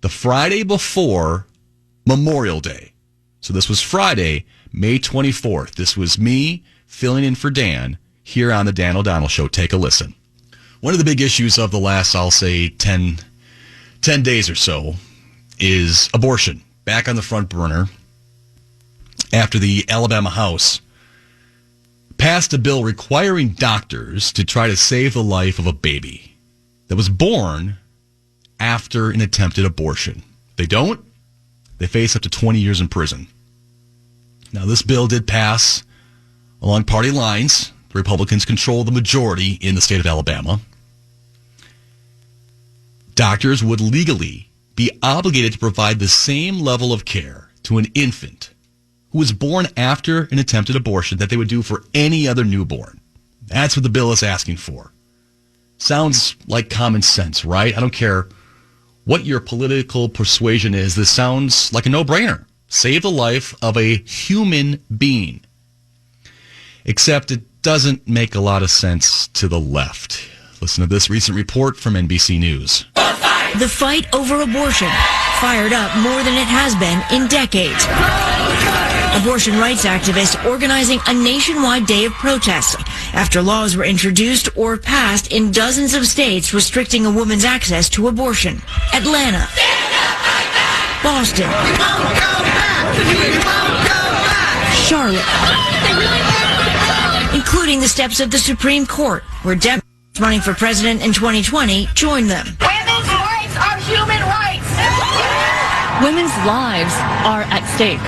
the Friday before Memorial Day. So this was Friday, May 24th. This was me filling in for Dan here on the Dan O'Donnell Show. Take a listen. One of the big issues of the last, I'll say, 10 days or so is abortion. Back on the front burner after the Alabama House passed a bill requiring doctors to try to save the life of a baby that was born after an attempted abortion. If they don't, they face up to 20 years in prison. Now, this bill did pass along party lines. The Republicans control the majority in the state of Alabama. Doctors would legally be obligated to provide the same level of care to an infant who was born after an attempted abortion that they would do for any other newborn. That's what the bill is asking for. Sounds like common sense, right? I don't care what your political persuasion is. This sounds like a no-brainer. Save the life of a human being. Except it doesn't make a lot of sense to the left. Listen to this recent report from NBC News. The fight over abortion fired up more than it has been in decades. Abortion rights activists organizing a nationwide day of protests after laws were introduced or passed in dozens of states restricting a woman's access to abortion. Atlanta, Boston, Charlotte, including the steps of the Supreme Court, where Democrats running for president in 2020 joined them. Women's rights are human rights. Women's lives are at stake.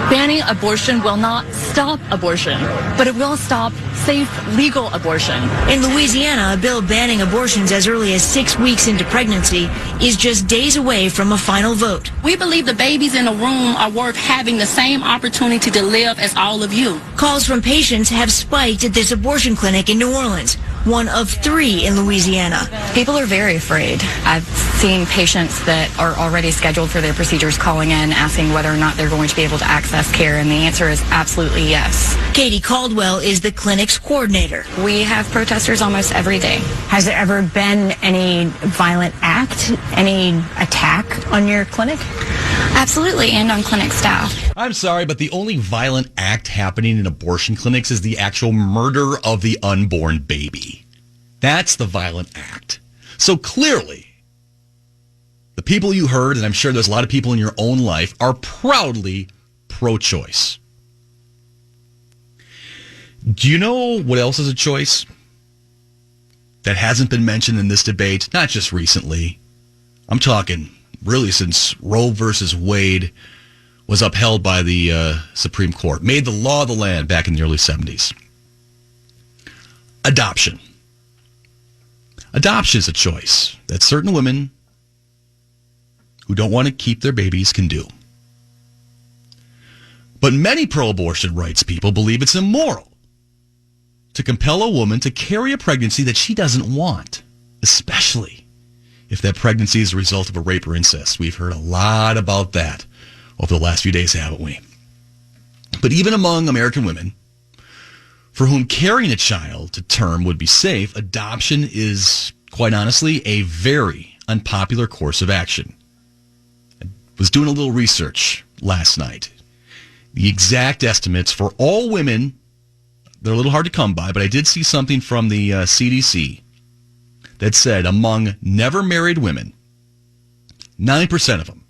Banning abortion will not stop abortion, but it will stop safe, legal abortion. In Louisiana, a bill banning abortions as early as 6 weeks into pregnancy is just days away from a final vote. We believe the babies in the womb are worth having the same opportunity to live as all of you. Calls from patients have spiked at this abortion clinic in New Orleans, one of 3 in Louisiana. People are very afraid. I've seen patients that are already scheduled for their procedures calling in, asking whether or not they're going to be able to access care, and the answer is absolutely yes. Katie Caldwell is the clinic's coordinator. We have protesters almost every day. Has there ever been any violent act, any attack on your clinic? Absolutely, and on clinic staff. I'm sorry, but the only violent act happening in abortion clinics is the actual murder of the unborn baby. That's the violent act. So clearly, the people you heard, and I'm sure there's a lot of people in your own life, are proudly pro-choice. Do you know what else is a choice that hasn't been mentioned in this debate? Not just recently. I'm talking really since Roe versus Wade was upheld by the Supreme Court, made the law of the land back in the early 70s. Adoption. Adoption is a choice that certain women who don't want to keep their babies can do. But many pro-abortion rights people believe it's immoral to compel a woman to carry a pregnancy that she doesn't want, especially if that pregnancy is a result of a rape or incest. We've heard a lot about that over the last few days, haven't we? But even among American women, for whom carrying a child to term would be safe, adoption is, quite honestly, a very unpopular course of action. I was doing a little research last night. The exact estimates for all women, they're a little hard to come by, but I did see something from the CDC that said among never married women, 9% of them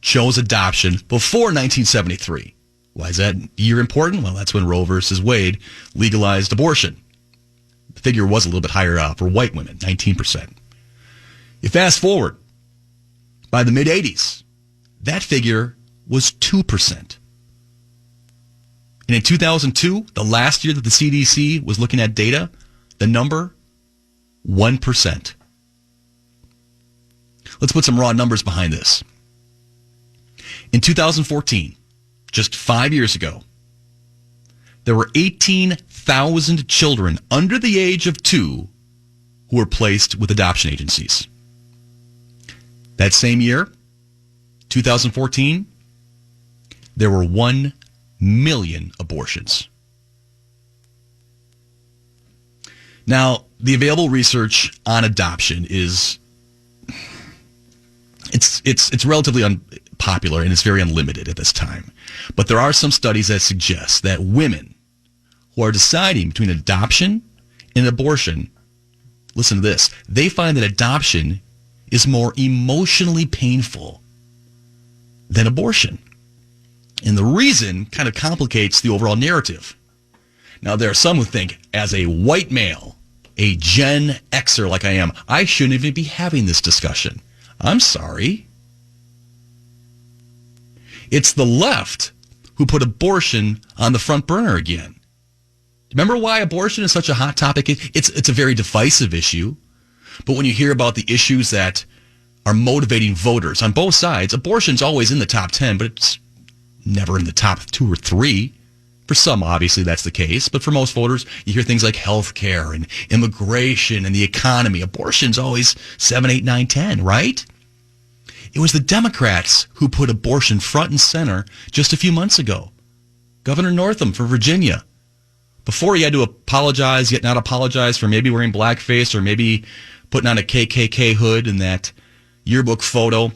chose adoption before 1973. Why is that year important? Well, that's when Roe versus Wade legalized abortion. The figure was a little bit higher for white women, 19%. You fast forward, by the mid-'80s, that figure was 2%. And in 2002, the last year that the CDC was looking at data, the number, 1%. Let's put some raw numbers behind this. In 2014, just 5 years ago, there were 18,000 children under the age of 2 who were placed with adoption agencies. That same year, 2014, there were 1 million abortions. Now, the available research on adoption it's it's relatively unpopular and it's very unlimited at this time. But there are some studies that suggest that women who are deciding between adoption and abortion, listen to this, they find that adoption is more emotionally painful than abortion. And the reason kind of complicates the overall narrative. Now, there are some who think, as a white male, a Gen Xer like I am, I shouldn't even be having this discussion. I'm sorry. It's the left who put abortion on the front burner again. Remember why abortion is such a hot topic? It's a very divisive issue. But when you hear about the issues that are motivating voters on both sides, abortion's always in the top 10, but it's never in the top 2 or 3. For some, obviously, that's the case. But for most voters, you hear things like health care and immigration and the economy. Abortion's always 7, 8, 9, 10, right? It was the Democrats who put abortion front and center just a few months ago. Governor Northam for Virginia. Before he had to apologize, yet not apologize for maybe wearing blackface or maybe putting on a KKK hood in that yearbook photo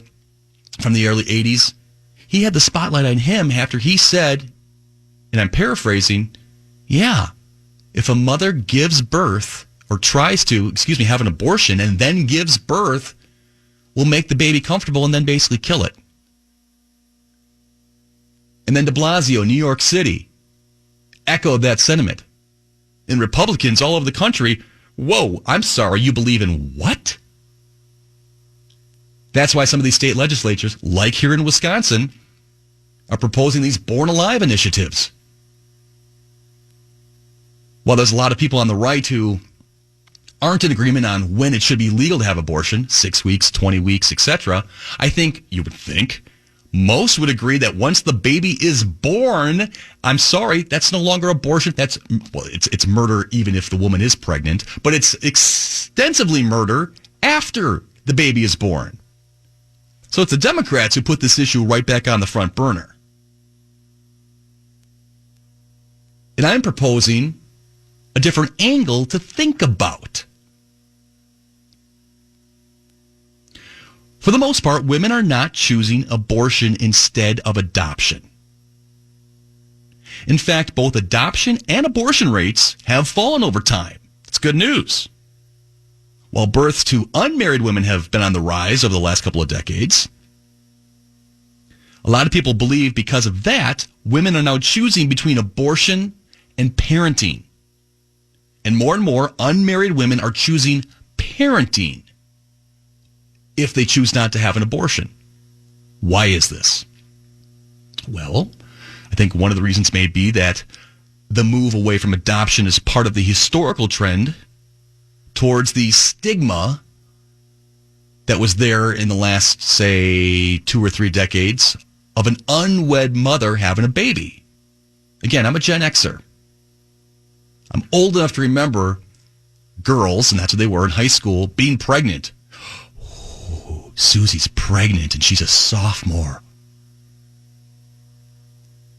from the early 80s. He had the spotlight on him after he said, and I'm paraphrasing, yeah, if a mother gives birth or tries to, have an abortion and then gives birth, we'll make the baby comfortable and then basically kill it. And then de Blasio, New York City, echoed that sentiment. And Republicans all over the country, whoa, I'm sorry, you believe in what? That's why some of these state legislatures, like here in Wisconsin, are proposing these Born Alive initiatives. While there's a lot of people on the right who aren't in agreement on when it should be legal to have abortion, 6 weeks, 20 weeks, etc., you would think, most would agree that once the baby is born, I'm sorry, that's no longer abortion. It's murder even if the woman is pregnant, but it's extensively murder after the baby is born. So it's the Democrats who put this issue right back on the front burner. And I'm proposing a different angle to think about. For the most part, women are not choosing abortion instead of adoption. In fact, both adoption and abortion rates have fallen over time. It's good news. While births to unmarried women have been on the rise over the last couple of decades, a lot of people believe because of that, women are now choosing between abortion and parenting. And more unmarried women are choosing parenting if they choose not to have an abortion. Why is this? Well, I think one of the reasons may be that the move away from adoption is part of the historical trend towards the stigma that was there in the last, say, 2 or 3 decades of an unwed mother having a baby. Again, I'm a Gen Xer. I'm old enough to remember girls, and that's what they were in high school, being pregnant. Ooh, Susie's pregnant and she's a sophomore.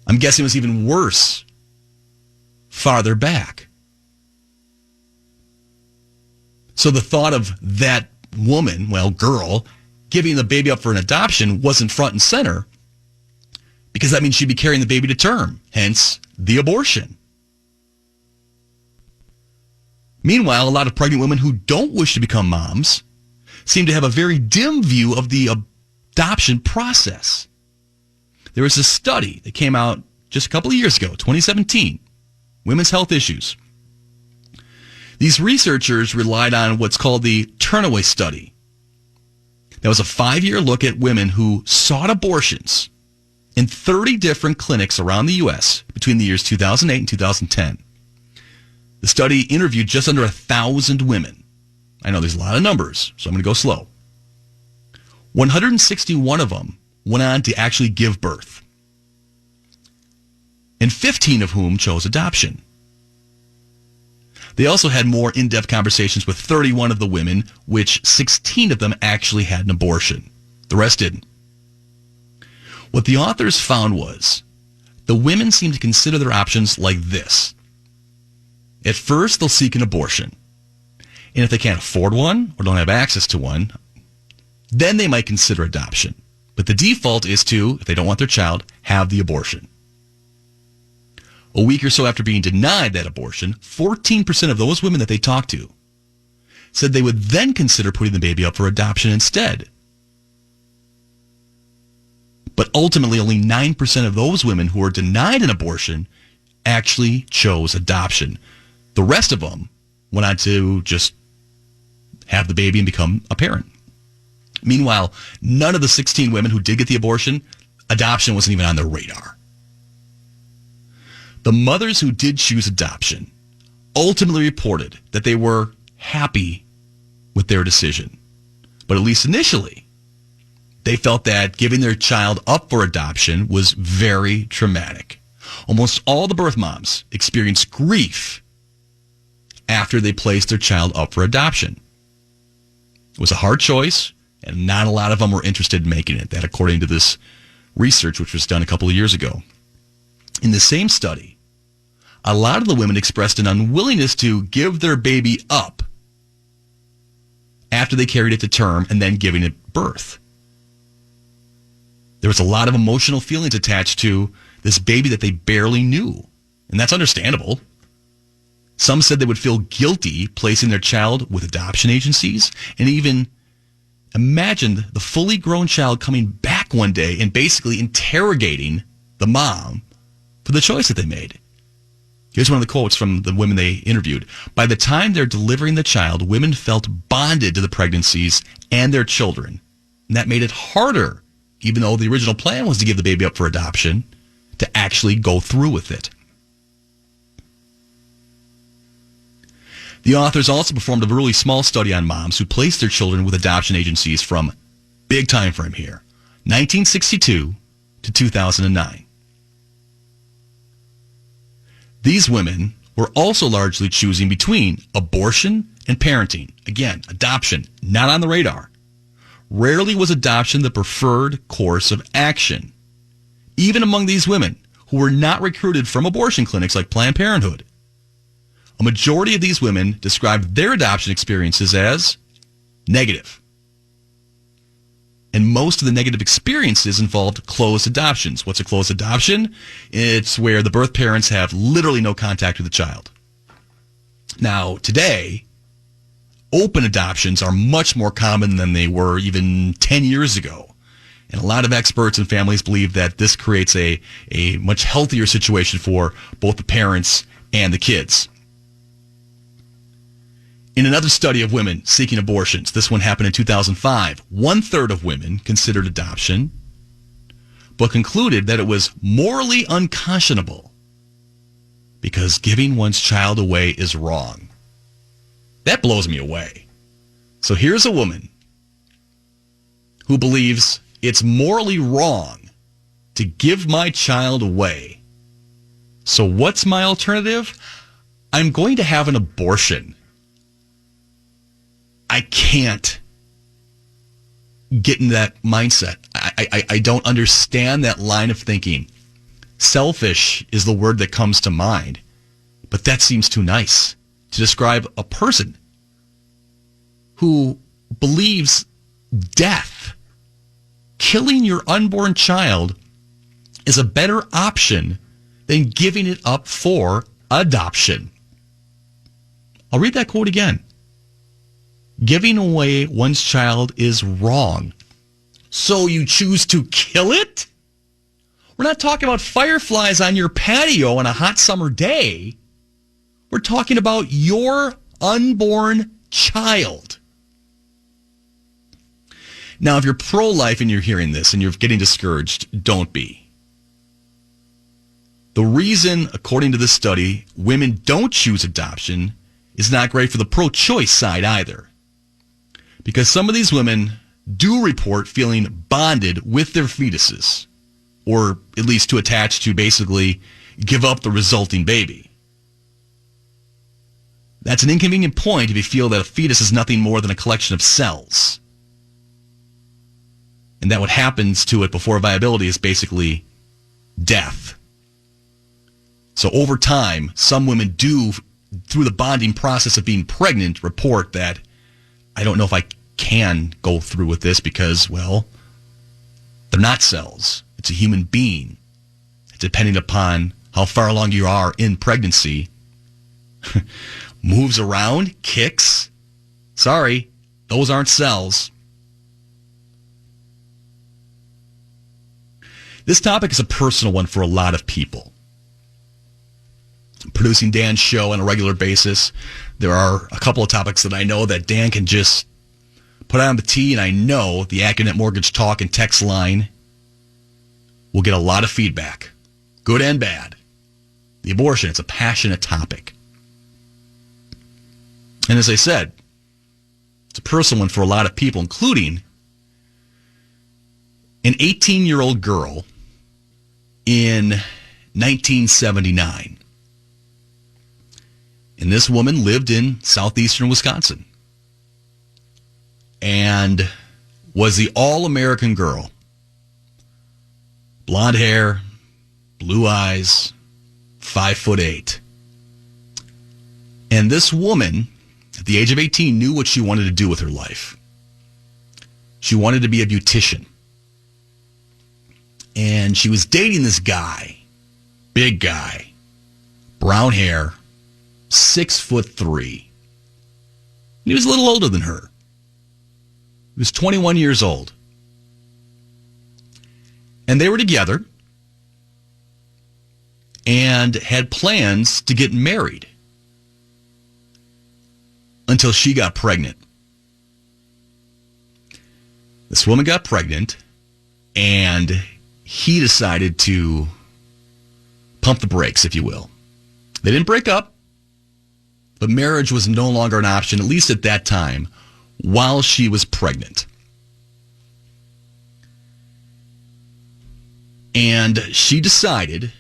I'm guessing it was even worse farther back. So the thought of that woman, girl, giving the baby up for an adoption wasn't front and center because that means she'd be carrying the baby to term, hence the abortion. Meanwhile, a lot of pregnant women who don't wish to become moms seem to have a very dim view of the adoption process. There was a study that came out just a couple of years ago, 2017, Women's Health Issues. These researchers relied on what's called the Turnaway Study. That was a 5-year look at women who sought abortions in 30 different clinics around the U.S. between the years 2008 and 2010. The study interviewed just under 1,000 women. I know there's a lot of numbers, so I'm going to go slow. 161 of them went on to actually give birth, and 15 of whom chose adoption. They also had more in-depth conversations with 31 of the women, which 16 of them actually had an abortion. The rest didn't. What the authors found was the women seem to consider their options like this. At first, they'll seek an abortion. And if they can't afford one or don't have access to one, Then they might consider adoption. But the default is to, if they don't want their child, have the abortion. A week or so after being denied that abortion, 14% of those women that they talked to said they would then consider putting the baby up for adoption instead. But ultimately, only 9% of those women who were denied an abortion actually chose adoption. The rest of them went on to just have the baby and become a parent. Meanwhile, none of the 16 women who did get the abortion, adoption wasn't even on their radar. The mothers who did choose adoption ultimately reported that they were happy with their decision. But at least initially, they felt that giving their child up for adoption was very traumatic. Almost all the birth moms experienced grief after they placed their child up for adoption. It was a hard choice, and not a lot of them were interested in making it. That according to this research, which was done a couple of years ago. In the same study, a lot of the women expressed an unwillingness to give their baby up after they carried it to term and then giving it birth. There was a lot of emotional feelings attached to this baby that they barely knew, and that's understandable. Some said they would feel guilty placing their child with adoption agencies, and even imagined the fully grown child coming back one day and basically interrogating the mom for the choice that they made. Here's one of the quotes from the women they interviewed. By the time they're delivering the child, women felt bonded to the pregnancies and their children. And that made it harder, even though the original plan was to give the baby up for adoption, to actually go through with it. The authors also performed a really small study on moms who placed their children with adoption agencies from, big time frame here, 1962 to 2009. These women were also largely choosing between abortion and parenting. Again, adoption, not on the radar. Rarely was adoption the preferred course of action, even among these women who were not recruited from abortion clinics like Planned Parenthood. A majority of these women described their adoption experiences as negative. And most of the negative experiences involved closed adoptions. What's a closed adoption? It's where the birth parents have literally no contact with the child. Now, today, open adoptions are much more common than they were even 10 years ago. And a lot of experts and families believe that this creates a much healthier situation for both the parents and the kids. In another study of women seeking abortions, this one happened in 2005, 1/3 of women considered adoption, but concluded that it was morally unconscionable because giving one's child away is wrong. That blows me away. So here's a woman who believes it's morally wrong to give my child away. So what's my alternative? I'm going to have an abortion. I can't get in that mindset. I don't understand that line of thinking. Selfish is the word that comes to mind, but that seems too nice to describe a person who believes death, killing your unborn child, is a better option than giving it up for adoption. I'll read that quote again. Giving away one's child is wrong. So you choose to kill it? We're not talking about fireflies on your patio on a hot summer day. We're talking about your unborn child. Now, if you're pro-life and you're hearing this and you're getting discouraged, don't be. The reason, according to this study, women don't choose adoption is not great for the pro-choice side either. Because some of these women do report feeling bonded with their fetuses, or at least to attach to basically give up the resulting baby. That's an inconvenient point if you feel that a fetus is nothing more than a collection of cells. And that what happens to it before viability is basically death. So over time, some women do, through the bonding process of being pregnant, report that I don't know if I can go through with this because, well, they're not cells. It's a human being. Depending upon how far along you are in pregnancy, moves around, kicks. Sorry, those aren't cells. This topic is a personal one for a lot of people. Producing Dan's show on a regular basis, there are a couple of topics that I know that Dan can just put on the tee, and I know the AccuNet Mortgage Talk and text line will get a lot of feedback, good and bad. The abortion, it's a passionate topic. And as I said, it's a personal one for a lot of people, including an 18-year-old girl in 1979. And this woman lived in southeastern Wisconsin and was the all-American girl. Blonde hair, blue eyes, 5'8". And this woman, at the age of 18, knew what she wanted to do with her life. She wanted to be a beautician. And she was dating this guy, big guy, brown hair, 6'3". He was a little older than her. He was 21 years old. And they were together and had plans to get married until she got pregnant. This woman got pregnant, and he decided to pump the brakes, if you will. They didn't break up, but marriage was no longer an option, at least at that time, while she was pregnant. And she decided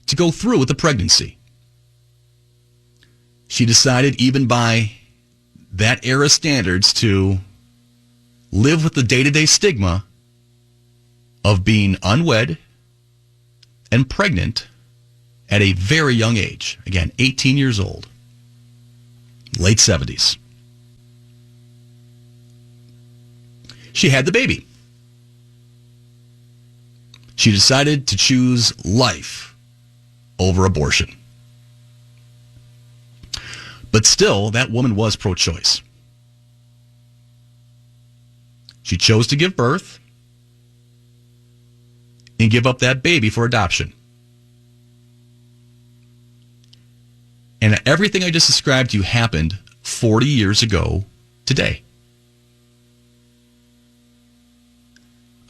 to go through with the pregnancy. She decided, even by that era standards, to live with the day-to-day stigma of being unwed and pregnant at a very young age. Again, 18 years old, late 70s. She had the baby. She decided to choose life over abortion. But still, that woman was pro-choice. She chose to give birth and give up that baby for adoption. And everything I just described to you happened 40 years ago today.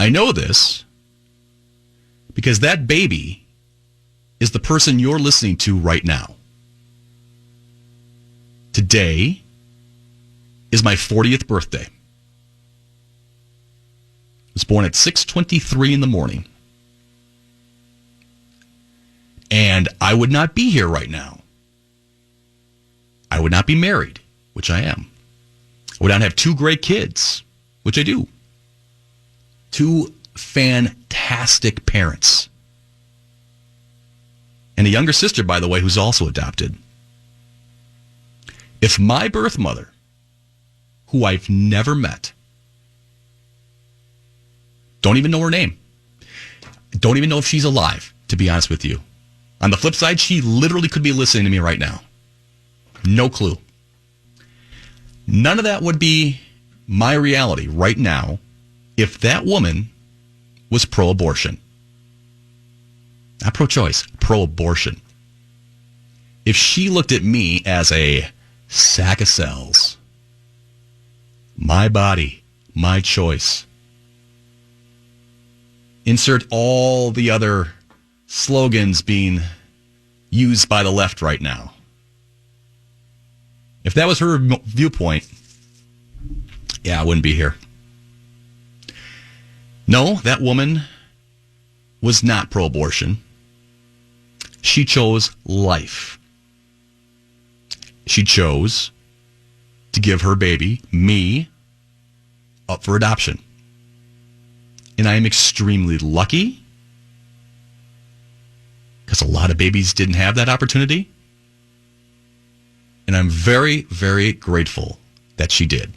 I know this because that baby is the person you're listening to right now. Today is my 40th birthday. I was born at 6:23 in the morning. And I would not be here right now. I would not be married, which I am. I would not have two great kids, which I do. Two fantastic parents. And a younger sister, by the way, who's also adopted. If my birth mother, who I've never met, don't even know her name, don't even know if she's alive, to be honest with you. On the flip side, she literally could be listening to me right now. No clue. None of that would be my reality right now if that woman was pro-abortion. Not pro-choice, pro-abortion. If she looked at me as a sack of cells, my body, my choice. Insert all the other slogans being used by the left right now. If that was her viewpoint, yeah, I wouldn't be here. No, that woman was not pro-abortion. She chose life. She chose to give her baby, me, up for adoption. And I am extremely lucky because a lot of babies didn't have that opportunity. And I'm very, very grateful that she did.